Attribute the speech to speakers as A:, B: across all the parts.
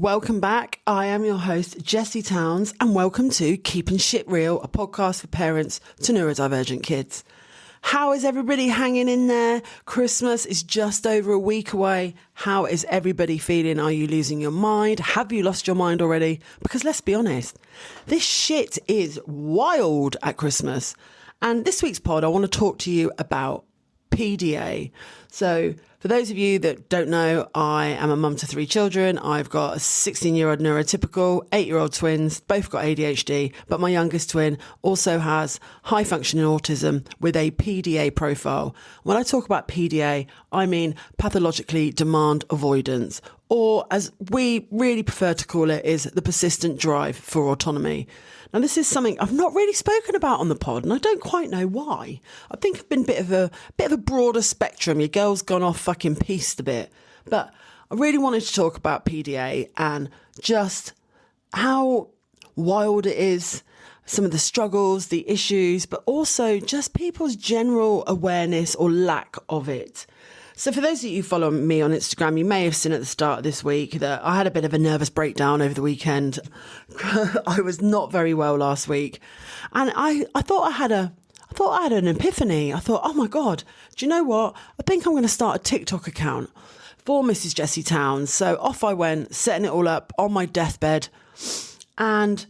A: Welcome back. I am your host, Jessie Towns, and welcome to Keeping Shit Real, a podcast for parents to neurodivergent kids. How is everybody hanging in there? Christmas is just over a week away. How is everybody feeling? Are you losing your mind? Have you lost your mind already? Because let's be honest, this shit is wild at Christmas. And this week's pod, I want to talk to you about PDA. So for those of you that don't know, I am a mum to 3 children. I've got a 16-year-old neurotypical, 8-year-old twins, both got ADHD, but my youngest twin also has high functioning autism with a PDA profile. When I talk about PDA, I mean pathologically demand avoidance, or as we really prefer to call it, is the persistent drive for autonomy. Now, this is something I've not really spoken about on the pod, and I don't quite know why. I think I've been a bit of a broader spectrum. Your girl's gone off fucking piste a bit. But I really wanted to talk about PDA and just how wild it is, some of the struggles, the issues, but also just people's general awareness or lack of it. So for those of you who follow me on Instagram, you may have seen at the start of this week that I had a bit of a nervous breakdown over the weekend. I was not very well last week. And I thought I had an epiphany. I thought, oh my God, do you know what? I think I'm going to start a TikTok account for Mrs. Jessie Towns. So off I went, setting it all up on my deathbed. And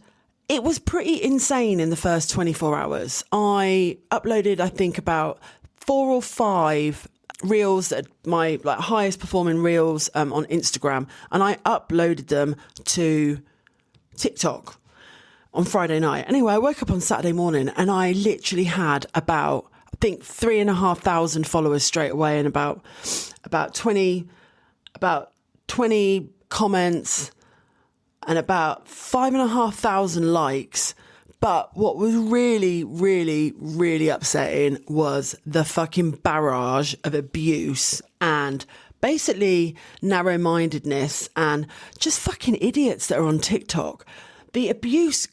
A: it was pretty insane in the first 24 hours. I uploaded, I think, about 4 or 5 reels, that my highest performing reels on Instagram, and I uploaded them to TikTok on Friday night. Anyway, I woke up on Saturday morning and I literally had about, I think, 3,500 followers straight away, and about 20 comments and about 5,500 likes. But what was really, really, really upsetting was the fucking barrage of abuse and basically narrow-mindedness and just fucking idiots that are on TikTok. The abuse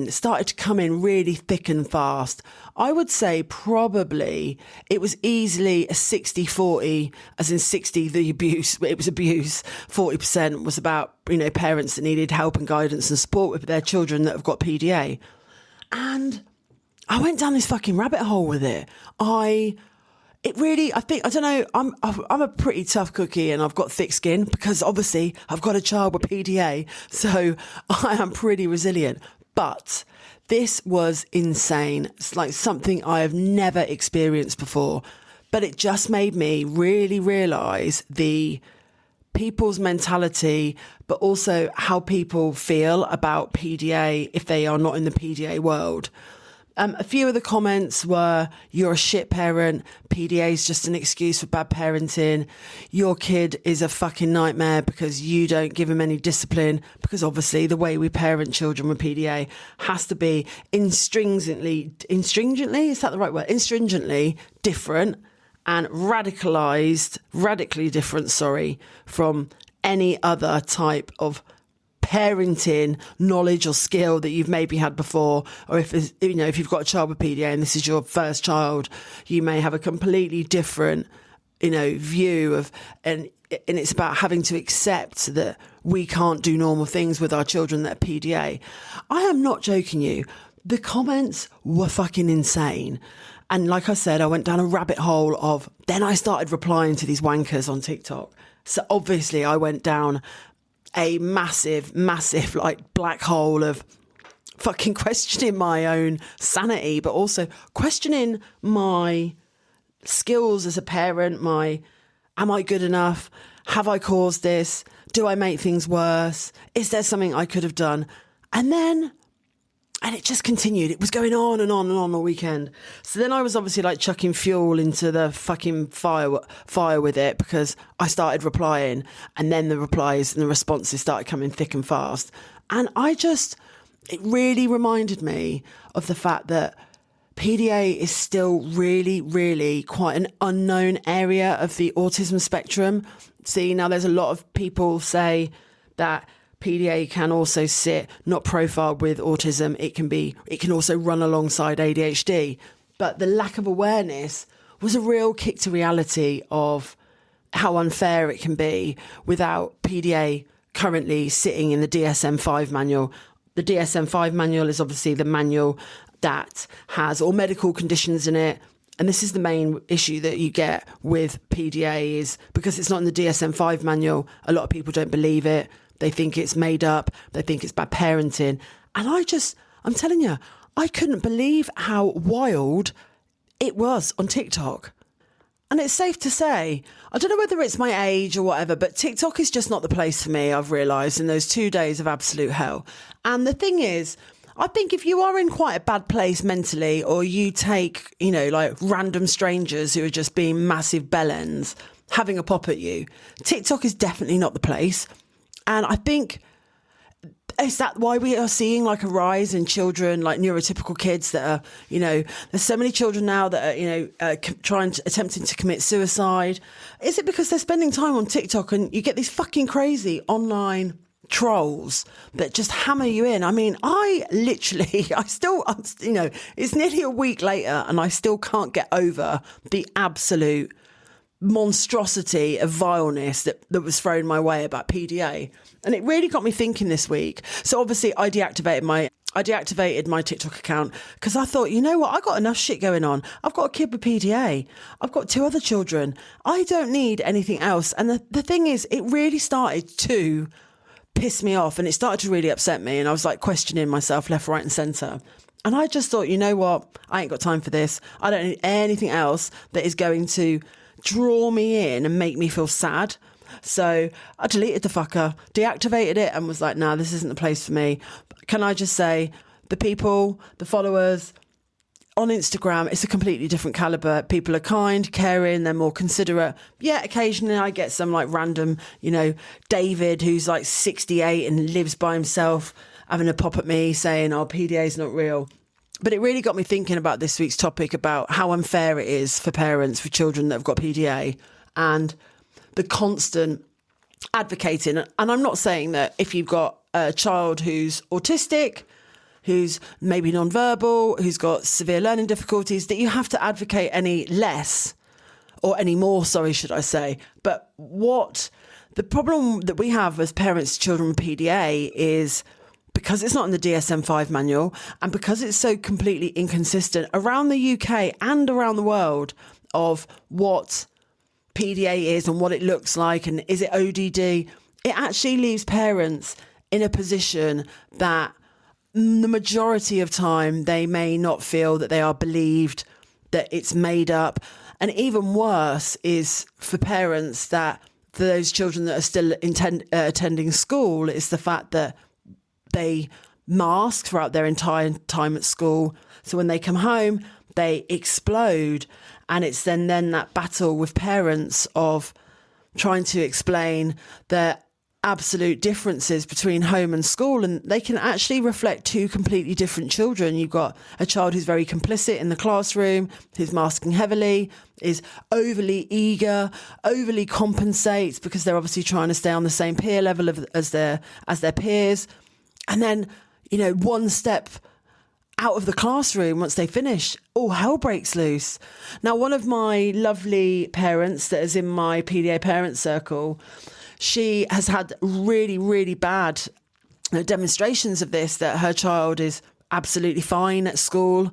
A: started to come in really thick and fast. I would say probably it was easily a 60-40, as in 60 the abuse, it was abuse, 40% was about, parents that needed help and guidance and support with their children that have got PDA. And I went down this fucking rabbit hole with it. I'm a pretty tough cookie and I've got thick skin because obviously I've got a child with PDA. So I am pretty resilient. But this was insane. It's like something I have never experienced before. But it just made me really realise the people's mentality, but also how people feel about PDA if they are not in the PDA world. A few of the comments were, you're a shit parent, PDA is just an excuse for bad parenting, your kid is a fucking nightmare because you don't give him any discipline, because obviously the way we parent children with PDA has to be stringently different and radically different, from any other type of parenting knowledge or skill that you've maybe had before. Or if you've got a child with PDA and this is your first child, you may have a completely different, view of, and it's about having to accept that we can't do normal things with our children that are PDA. I am not joking you. The comments were fucking insane. And like I said, I went down a rabbit hole then I started replying to these wankers on TikTok. So obviously I went down a massive black hole of fucking questioning my own sanity, but also questioning my skills as a parent. Am I good enough? Have I caused this? Do I make things worse? Is there something I could have done? And it just continued. It was going on and on and on all weekend. So then I was obviously chucking fuel into the fucking fire with it, because I started replying, and then the replies and the responses started coming thick and fast. And it really reminded me of the fact that PDA is still really, really quite an unknown area of the autism spectrum. See, now there's a lot of people say that PDA can also sit not profiled with autism. It can also run alongside ADHD. But the lack of awareness was a real kick to reality of how unfair it can be without PDA currently sitting in the DSM-5 manual. The DSM-5 manual is obviously the manual that has all medical conditions in it. And this is the main issue that you get with PDA, is because it's not in the DSM-5 manual, a lot of people don't believe it. They think it's made up. They think it's bad parenting. And I'm telling you, I couldn't believe how wild it was on TikTok. And it's safe to say, I don't know whether it's my age or whatever, but TikTok is just not the place for me, I've realised, in those 2 days of absolute hell. And the thing is, I think if you are in quite a bad place mentally, or you take, like random strangers who are just being massive bellends, having a pop at you, TikTok is definitely not the place. And I think, is that why we are seeing like a rise in children, like neurotypical kids that are, there's so many children now that are, attempting to commit suicide? Is it because they're spending time on TikTok and you get these fucking crazy online trolls that just hammer you in? I mean, it's nearly a week later and I still can't get over the absolute monstrosity of vileness that was thrown my way about PDA. And it really got me thinking this week. So obviously I deactivated my TikTok account because I thought, you know what, I got enough shit going on. I've got a kid with PDA. I've got 2 other children. I don't need anything else. And the thing is, it really started to piss me off and it started to really upset me. And I was like questioning myself left, right and centre. And I just thought, you know what, I ain't got time for this. I don't need anything else that is going to draw me in and make me feel sad. So I deleted the fucker, deactivated it and was like, nah, this isn't the place for me. Can I just say, the followers on Instagram, it's a completely different caliber. People are kind, caring, they're more considerate. Yeah, occasionally I get some like random, David who's like 68 and lives by himself having a pop at me saying, oh, PDA is not real. But it really got me thinking about this week's topic about how unfair it is for parents with children that have got PDA and the constant advocating. And I'm not saying that if you've got a child who's autistic, who's maybe nonverbal, who's got severe learning difficulties, that you have to advocate any less or any more, should I say. But what the problem that we have as parents to children with PDA is, because it's not in the DSM-5 manual and because it's so completely inconsistent around the UK and around the world of what PDA is and what it looks like and is it ODD, it actually leaves parents in a position that the majority of time they may not feel that they are believed, that it's made up. And even worse is for parents that for those children that are still attending school, is the fact that they mask throughout their entire time at school. So when they come home, they explode. And it's then that battle with parents of trying to explain the absolute differences between home and school. And they can actually reflect 2 completely different children. You've got a child who's very complicit in the classroom, who's masking heavily, is overly eager, overly compensates because they're obviously trying to stay on the same peer level as their peers. And then, one step out of the classroom once they finish, all hell breaks loose. Now, one of my lovely parents that is in my PDA parent circle, she has had really, really bad demonstrations of this, that her child is absolutely fine at school.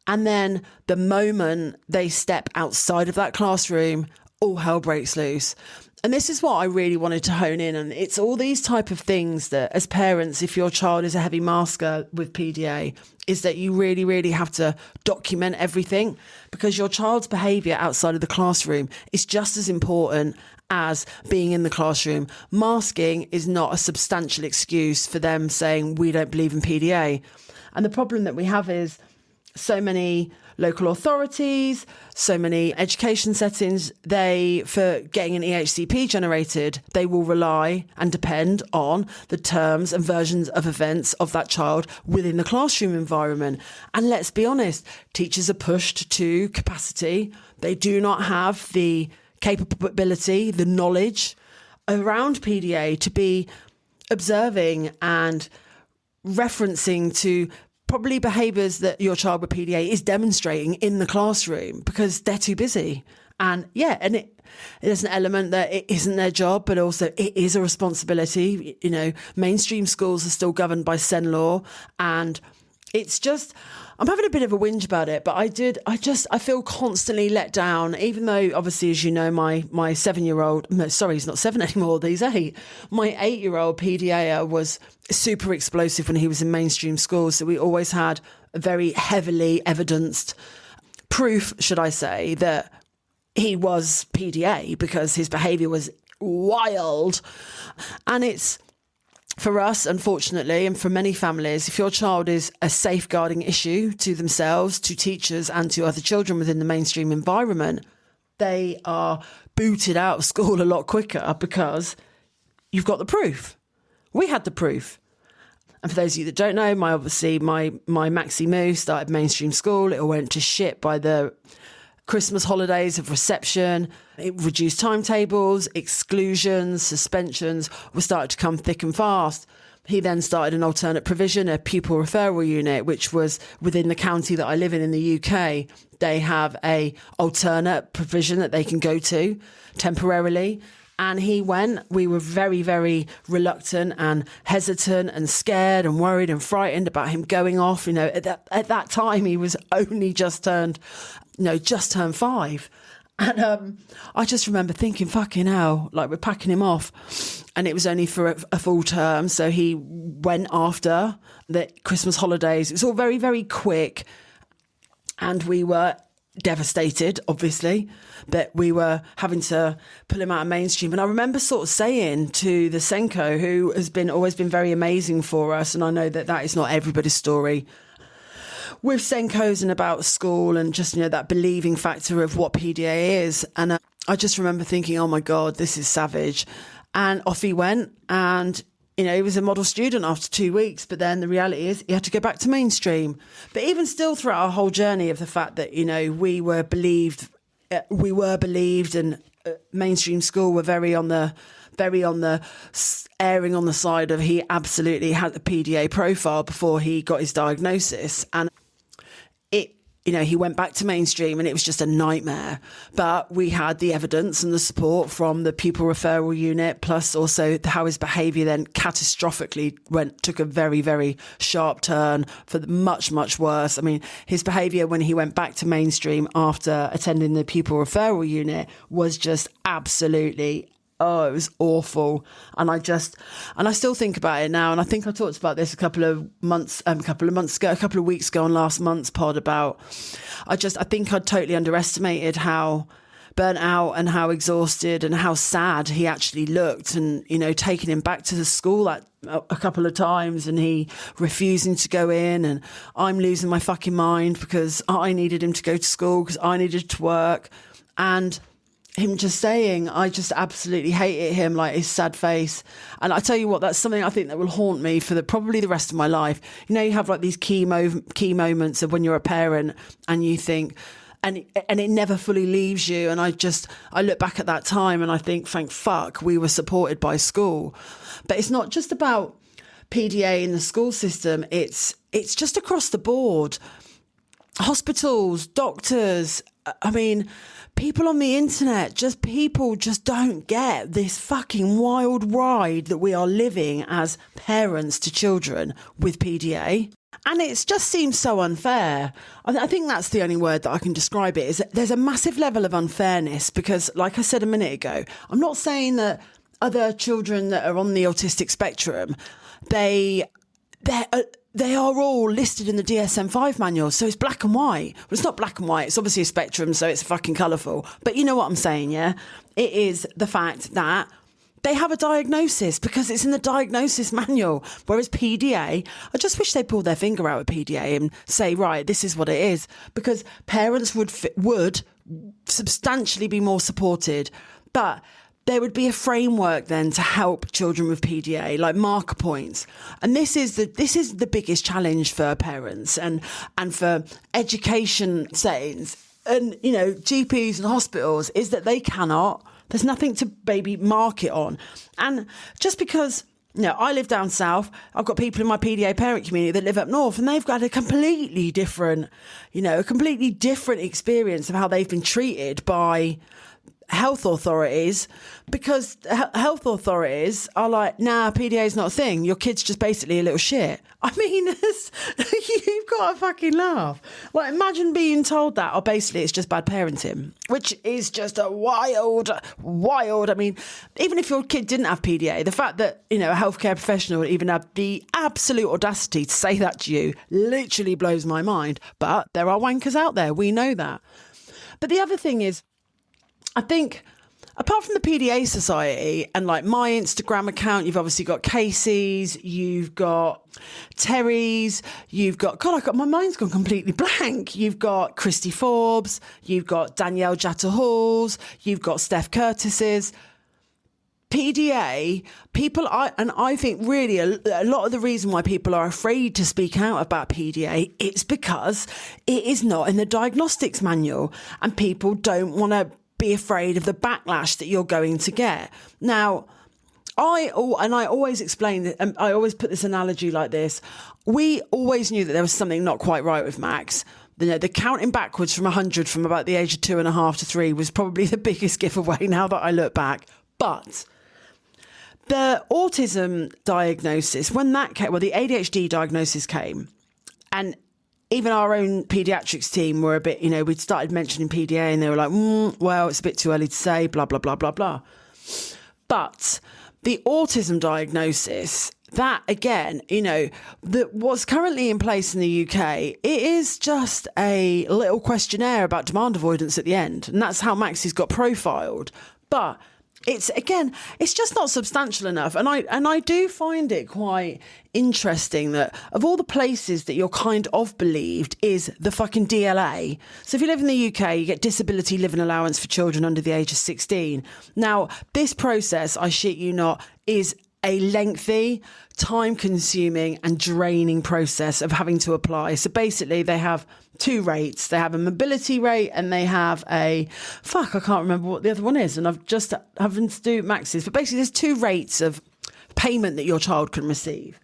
A: And then the moment they step outside of that classroom, all hell breaks loose. And this is what I really wanted to hone in on. It's all these type of things that as parents, if your child is a heavy masker with PDA, is that you really, really have to document everything, because your child's behaviour outside of the classroom is just as important as being in the classroom. Masking is not a substantial excuse for them saying we don't believe in PDA. And the problem that we have is so many local authorities, so many education settings, for getting an EHCP generated, they will rely and depend on the terms and versions of events of that child within the classroom environment. And let's be honest, teachers are pushed to capacity. They do not have the capability, the knowledge around PDA to be observing and referencing to probably behaviours that your child with PDA is demonstrating in the classroom, because they're too busy. And yeah, and there's an element that it isn't their job, but also it is a responsibility. You know, mainstream schools are still governed by Sen law, and it's just, I'm having a bit of a whinge about it, but I feel constantly let down, even though obviously, as you know, my 7-year-old, no, sorry, he's not 7 anymore, he's 8. My 8-year-old PDA was super explosive when he was in mainstream schools. So we always had a very heavily evidenced proof, should I say, that he was PDA because his behaviour was wild. And it's, for us, unfortunately, and for many families, if your child is a safeguarding issue to themselves, to teachers and to other children within the mainstream environment, they are booted out of school a lot quicker because you've got the proof. We had the proof. And for those of you that don't know, my Maxi Moo started mainstream school. It all went to shit by the Christmas holidays of reception. It reduced timetables, exclusions, suspensions were starting to come thick and fast. He then started an alternate provision, a pupil referral unit, which was within the county that I live in the UK. They have a alternate provision that they can go to temporarily. And he went. We were very, very reluctant and hesitant and scared and worried and frightened about him going off. You know, at that time, he was only just turned 5. And I just remember thinking, fucking hell, like we're packing him off. And it was only for a full term. So he went after the Christmas holidays. It was all very, very quick. And we were devastated, obviously, that we were having to pull him out of mainstream. And I remember sort of saying to the Senko, who has always been very amazing for us, and I know that is not everybody's story, with Senkos and about school and just, that believing factor of what PDA is. And I just remember thinking, oh my God, this is savage. And off he went. And he was a model student after 2 weeks, but then the reality is he had to go back to mainstream. But even still, throughout our whole journey of the fact that, we were believed, and mainstream school were very on the erring on the side of he absolutely had a PDA profile before he got his diagnosis. And he went back to mainstream and it was just a nightmare. But we had the evidence and the support from the pupil referral unit, plus also how his behaviour then catastrophically took a very, very sharp turn for the much, much worse. I mean, his behaviour when he went back to mainstream after attending the pupil referral unit was just absolutely, it was awful. And I still think about it now. And I think I talked about this a couple of weeks ago on last month's pod about, I think I'd totally underestimated how burnt out and how exhausted and how sad he actually looked. And, taking him back to the school a couple of times and he refusing to go in, and I'm losing my fucking mind because I needed him to go to school because I needed to work. And him just saying, I just absolutely hated him, like his sad face. And I tell you what, that's something I think that will haunt me for probably the rest of my life. You have like these key moments of when you're a parent and you think, and it never fully leaves you. And I look back at that time and I think, thank fuck we were supported by school. But it's not just about PDA in the school system. It's just across the board. Hospitals, doctors, I mean, people on the internet, people just don't get this fucking wild ride that we are living as parents to children with PDA. And it just seems so unfair. I think that's the only word that I can describe it, is that there's a massive level of unfairness because, like I said a minute ago, I'm not saying that other children that are on the autistic spectrum, they are all listed in the DSM-5 manual, so it's black and white. Well, it's not black and white, it's obviously a spectrum, so it's fucking colourful. But you know what I'm saying, yeah? It is the fact that they have a diagnosis because it's in the diagnosis manual, whereas PDA, I just wish they pulled their finger out with PDA and say, right, this is what it is, because parents would substantially be more supported. But there would be a framework then to help children with PDA, like marker points. And this is the biggest challenge for parents and for education settings and, GPs and hospitals, is that they cannot, there's nothing to maybe mark it on. And just because I live down south. I've got people in my PDA parent community that live up north, and they've got a completely different experience of how they've been treated by health authorities, because health authorities are like, nah, PDA is not a thing. Your kid's just basically a little shit. I mean, you've got to fucking laugh. Like, imagine being told that, or basically it's just bad parenting, which is just a wild. I mean, even if your kid didn't have PDA, the fact that, a healthcare professional even had the absolute audacity to say that to you literally blows my mind. But there are wankers out there. We know that. But the other thing is, I think, apart from the PDA Society and like my Instagram account, you've obviously got Casey's, you've got Terry's, you've got, my mind's gone completely blank. You've got Christy Forbes, you've got Danielle Jatta-Hall's, you've got Steph Curtis's. PDA, I think really a lot of the reason why people are afraid to speak out about PDA, it's because it is not in the diagnostics manual, and people don't want to be afraid of the backlash that you're going to get. Now, I always explain, and I always put this analogy like this. We always knew that there was something not quite right with Max. The counting backwards from 100 from about the age of 2.5 to 3 was probably the biggest giveaway now that I look back. But the autism diagnosis, when that came, the ADHD diagnosis came, and even our own paediatrics team were a bit, we'd started mentioning PDA, and they were like, well, it's a bit too early to say, blah, blah, blah, blah, blah. But the autism diagnosis, that again, what's currently in place in the UK, it is just a little questionnaire about demand avoidance at the end. And that's how Maxie's got profiled. But it's just not substantial enough. And I do find it quite interesting that of all the places that you're kind of believed is the fucking DLA. So if you live in the UK, you get disability living allowance for children under the age of 16. Now, this process, I shit you not, is a lengthy, time-consuming and draining process of having to apply. So basically, they have two rates. They have a mobility rate and they have I can't remember what the other one is. And I've just having to do Max's. But basically, there's two rates of payment that your child can receive.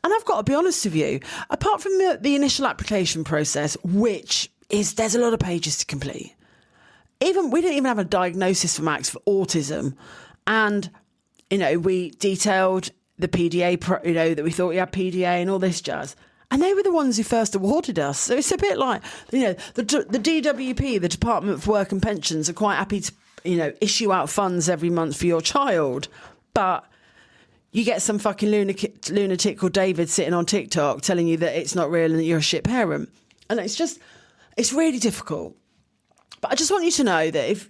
A: And I've got to be honest with you, apart from the initial application process, which is, there's a lot of pages to complete. We didn't even have a diagnosis for Max for autism. And we detailed the PDA, that we thought we had PDA and all this jazz. And they were the ones who first awarded us. So it's a bit like, the DWP, the Department for Work and Pensions, are quite happy to, issue out funds every month for your child. But you get some fucking lunatic called David sitting on TikTok telling you that it's not real and that you're a shit parent. And it's really difficult. But I just want you to know that if,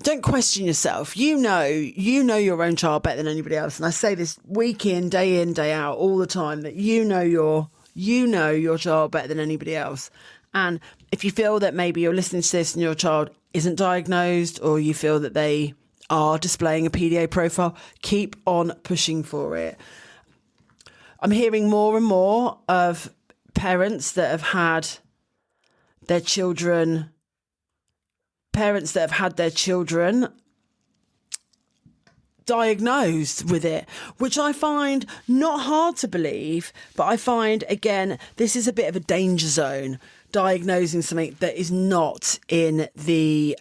A: don't question yourself. You know your own child better than anybody else. And I say this week in, day out, all the time, that you know your child better than anybody else. And if you feel that maybe you're listening to this and your child isn't diagnosed, or you feel that they are displaying a PDA profile, keep on pushing for it. I'm hearing more and more of parents that have had their children diagnosed with it, which I find not hard to believe, but I find, again, this is a bit of a danger zone, diagnosing something that is not in the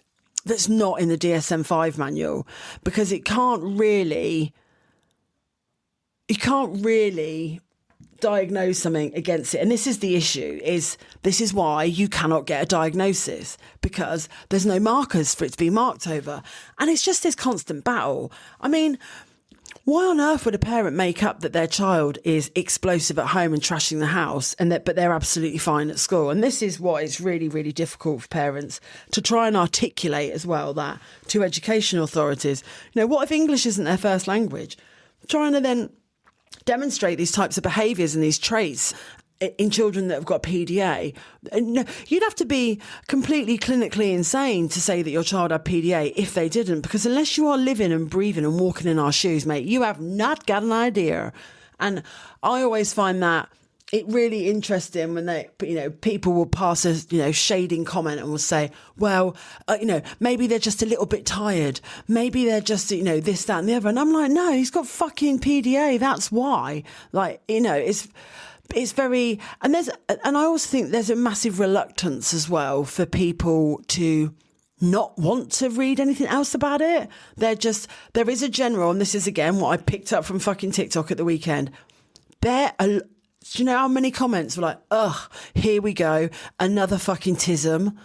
A: DSM-5 manual, because you can't really diagnose something against it. And this is the issue, this is why you cannot get a diagnosis, because there's no markers for it to be marked over. And it's just this constant battle. I mean, why on earth would a parent make up that their child is explosive at home and trashing the house, but they're absolutely fine at school? And this is what is really, really difficult for parents to try and articulate as well, that to education authorities. What if English isn't their first language? Trying to then demonstrate these types of behaviours and these traits in children that have got PDA. You'd have to be completely clinically insane to say that your child had PDA if they didn't, because unless you are living and breathing and walking in our shoes, mate, you have not got an idea. And I always find that it really interesting when they, people will pass a, shading comment and will say, well, maybe they're just a little bit tired. Maybe they're just, this, that and the other. And I'm like, no, he's got fucking PDA. That's why. Like, it's very, and I also think there's a massive reluctance as well for people to not want to read anything else about it. There is a general, and this is again what I picked up from fucking TikTok at the weekend. Do you know how many comments were like, ugh, here we go, another fucking tism.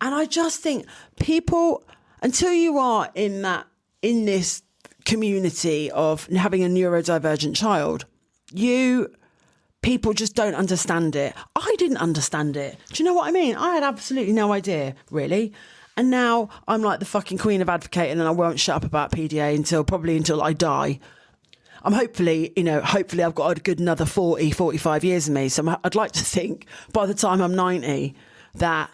A: And I just think people, until you are in this community of having a neurodivergent child, people just don't understand it. I didn't understand it. Do you know what I mean? I had absolutely no idea, really. And now I'm like the fucking queen of advocating, and I won't shut up about PDA until I die. I'm hopefully I've got a good another 40, 45 years in me. So I'd like to think by the time I'm 90 that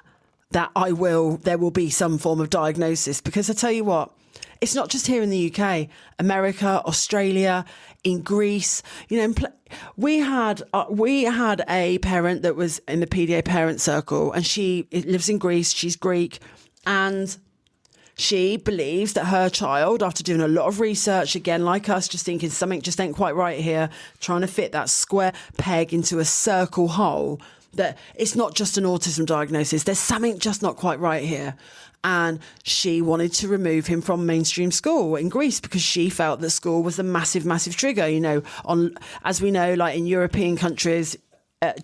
A: there will be some form of diagnosis, because I tell you what, it's not just here in the UK, America, Australia, in Greece, we had a parent that was in the PDA parent circle, and she lives in Greece. She's Greek, and she believes that her child, after doing a lot of research, again, like us, just thinking something just ain't quite right here, trying to fit that square peg into a circle hole, that it's not just an autism diagnosis. There's something just not quite right here. And she wanted to remove him from mainstream school in Greece because she felt that school was a massive, massive trigger. As we know, like in European countries,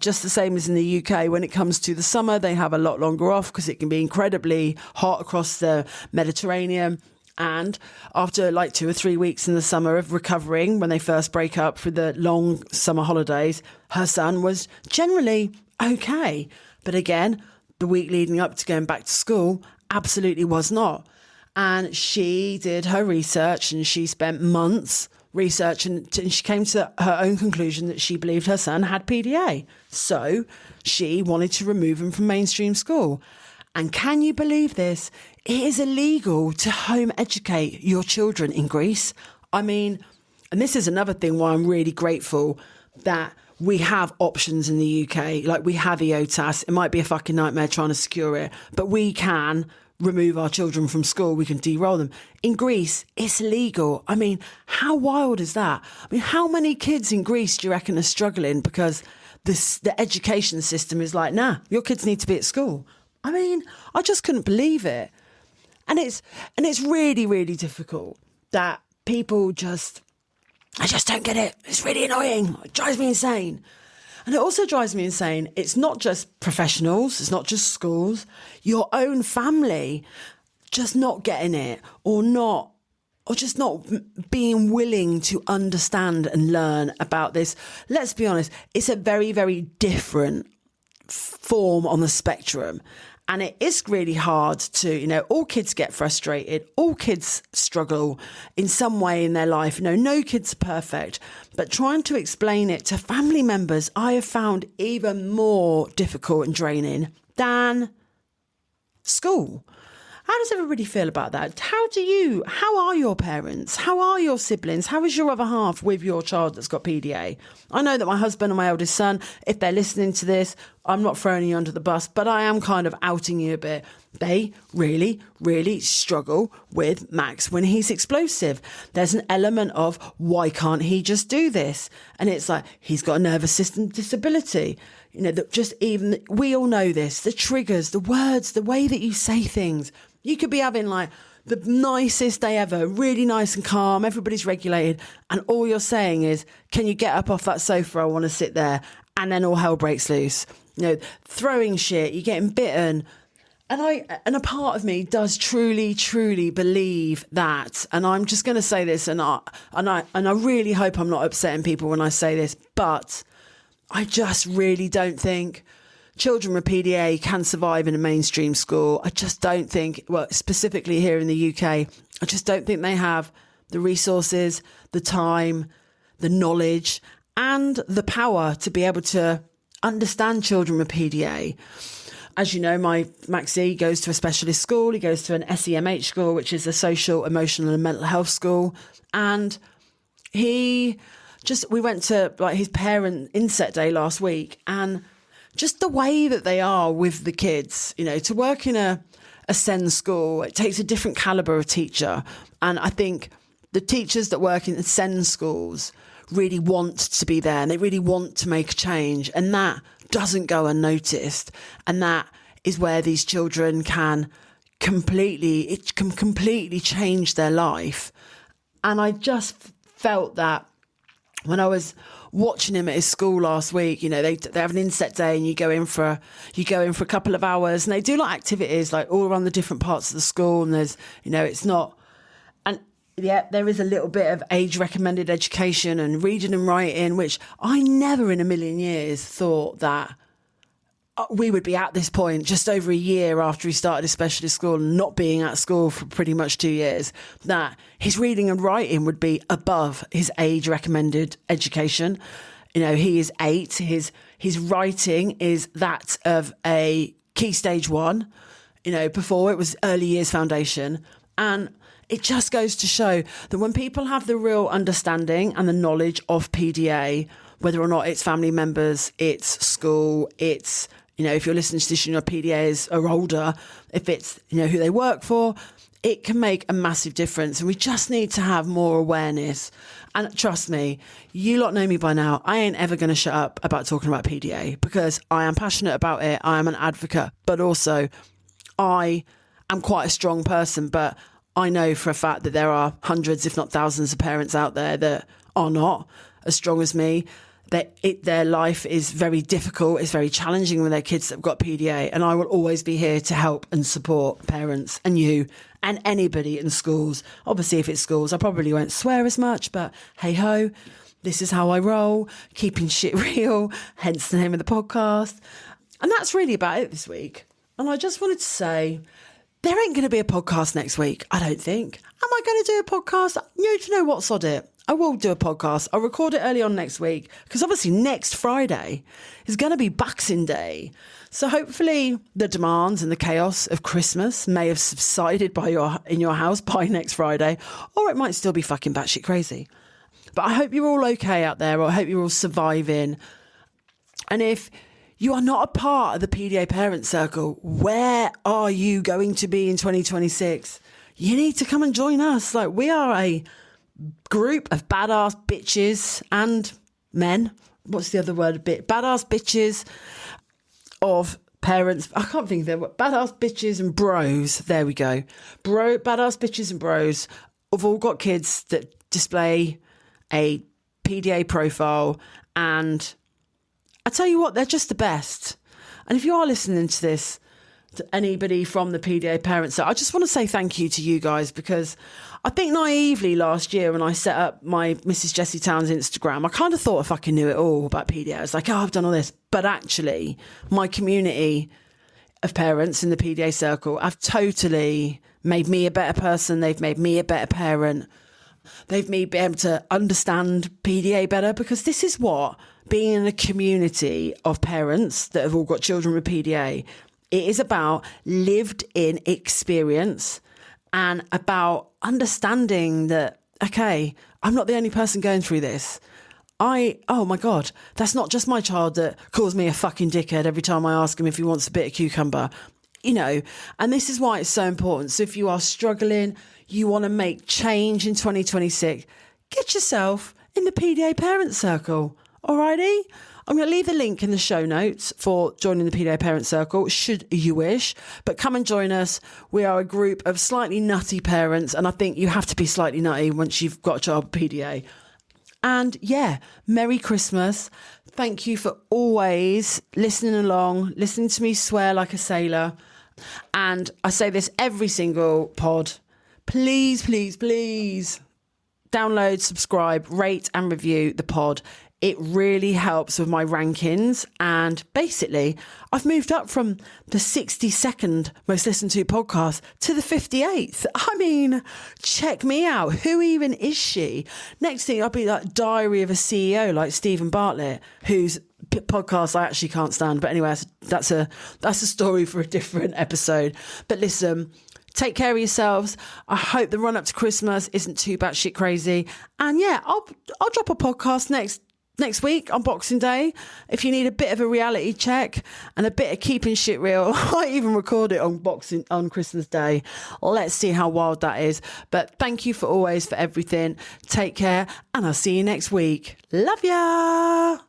A: just the same as in the UK, when it comes to the summer, they have a lot longer off because it can be incredibly hot across the Mediterranean. And after like 2 or 3 weeks in the summer of recovering, when they first break up for the long summer holidays, her son was generally okay. But again, the week leading up to going back to school absolutely was not. And she did her research, and she spent months research, and she came to her own conclusion that she believed her son had PDA. So she wanted to remove him from mainstream school. And can you believe this? It is illegal to home educate your children in Greece. I mean, and this is another thing why I'm really grateful that we have options in the UK. Like, we have EOTAS. It might be a fucking nightmare trying to secure it, but we can remove our children from school. We can de-roll them. In Greece, it's illegal. I mean, how wild is that? I mean, how many kids in Greece do you reckon are struggling because the education system is like, nah, your kids need to be at school? I mean, I just couldn't believe it. And it's really, really difficult that people I just don't get it. It's really annoying. It drives me insane. And it also drives me insane. It's not just professionals. It's not just schools. Your own family just not getting it, or just not being willing to understand and learn about this. Let's be honest. It's a very, very different form on the spectrum. And it is really hard to, all kids get frustrated. All kids struggle in some way in their life. No kids are perfect. But trying to explain it to family members, I have found even more difficult and draining than school. How does everybody feel about that? How are your parents? How are your siblings? How is your other half with your child that's got PDA? I know that my husband and my eldest son, if they're listening to this, I'm not throwing you under the bus, but I am kind of outing you a bit. They really, really struggle with Max when he's explosive. There's an element of, why can't he just do this? And it's like, he's got a nervous system disability. We all know this, the triggers, the words, the way that you say things. You could be having like the nicest day ever, really nice and calm, everybody's regulated, and all you're saying is, can you get up off that sofa? I want to sit there. And then all hell breaks loose. Throwing shit, you're getting bitten. And a part of me does truly, truly believe that. And I'm just going to say this, and I really hope I'm not upsetting people when I say this, but I just really don't think children with PDA can survive in a mainstream school. I just don't think, specifically here in the UK, I just don't think they have the resources, the time, the knowledge, and the power to be able to understand children with PDA. As you know, my Maxie goes to a specialist school. He goes to an SEMH school, which is a social, emotional and mental health school. And he we went to like his parent inset day last week, and just the way that they are with the kids, you know, to work in a SEND school, it takes a different caliber of teacher. And I think the teachers that work in SEND schools really want to be there, and they really want to make a change, and that doesn't go unnoticed. And that is where these children can completely change their life. And I just felt that when I was watching him at his school last week, you know, they have an inset day, and you go in for a couple of hours, and they do like activities like all around the different parts of the school. And there's, you know, it's not, and yeah, there is a little bit of age recommended education and reading and writing, which I never in a million years thought that we would be at this point just over a year after he started his specialist school and not being at school for pretty much 2 years, that his reading and writing would be above his age recommended education. You know, he is 8. His writing is that of a key stage 1. You know, before it was early years foundation. And it just goes to show that when people have the real understanding and the knowledge of PDA, whether or not it's family members, it's school, it's, you know, if you're listening to this and your PDAs are older, if it's, you know, who they work for, it can make a massive difference. And we just need to have more awareness. And trust me, you lot know me by now. I ain't ever going to shut up about talking about PDA, because I am passionate about it. I am an advocate, but also I am quite a strong person. But I know for a fact that there are hundreds, if not thousands of parents out there that are not as strong as me. Their life is very difficult, it's very challenging with their kids that have got PDA, and I will always be here to help and support parents and you and anybody in schools. Obviously, if it's schools, I probably won't swear as much, but hey ho, this is how I roll, keeping shit real, hence the name of the podcast. And that's really about it this week. And I just wanted to say, there ain't going to be a podcast next week, I don't think. Am I going to do a podcast? You know what, sod it. I will do a podcast. I'll record it early on next week, because obviously next Friday is going to be Boxing Day. So hopefully the demands and the chaos of Christmas may have subsided in your house by next Friday, or it might still be fucking batshit crazy. But I hope you're all okay out there, or I hope you're all surviving. And if you are not a part of the PDA Parent Circle, where are you going to be in 2026? You need to come and join us. Like, we are a group of badass bitches and men. What's the other word? Badass bitches of parents. I can't think of their word. Badass bitches and bros. There we go. Badass bitches and bros have all got kids that display a PDA profile, and I tell you what, they're just the best. And if you are listening to this, to anybody from the PDA Parents, so I just want to say thank you to you guys, because I think naively last year when I set up my Mrs. Jessie Towns Instagram, I kind of thought I fucking knew it all about PDA. I was like, oh, I've done all this. But actually, my community of parents in the PDA circle have totally made me a better person. They've made me a better parent. They've made me able to understand PDA better, because this is what being in a community of parents that have all got children with PDA, it is about lived in experience and about understanding that, okay, I'm not the only person going through this. Oh my God, that's not just my child that calls me a fucking dickhead every time I ask him if he wants a bit of cucumber, you know, and this is why it's so important. So if you are struggling, you want to make change in 2026, get yourself in the PDA Parent Circle. Alrighty? I'm going to leave the link in the show notes for joining the PDA Parent Circle, should you wish. But come and join us. We are a group of slightly nutty parents, and I think you have to be slightly nutty once you've got a child with PDA. And yeah, Merry Christmas. Thank you for always listening along, listening to me swear like a sailor. And I say this every single pod. Please, please, please download, subscribe, rate and review the pod. It really helps with my rankings. And basically, I've moved up from the 62nd most listened to podcast to the 58th. I mean, check me out. Who even is she? Next thing, I'll be like Diary of a CEO, like Stephen Bartlett, whose podcast I actually can't stand. But anyway, that's a story for a different episode. But listen, Take care of yourselves. I hope the run up to Christmas isn't too batshit crazy. And yeah, I'll drop a podcast next week on Boxing Day. If you need a bit of a reality check and a bit of keeping shit real, I might even record it on Christmas Day. Let's see how wild that is. But thank you for everything. Take care, and I'll see you next week. Love ya.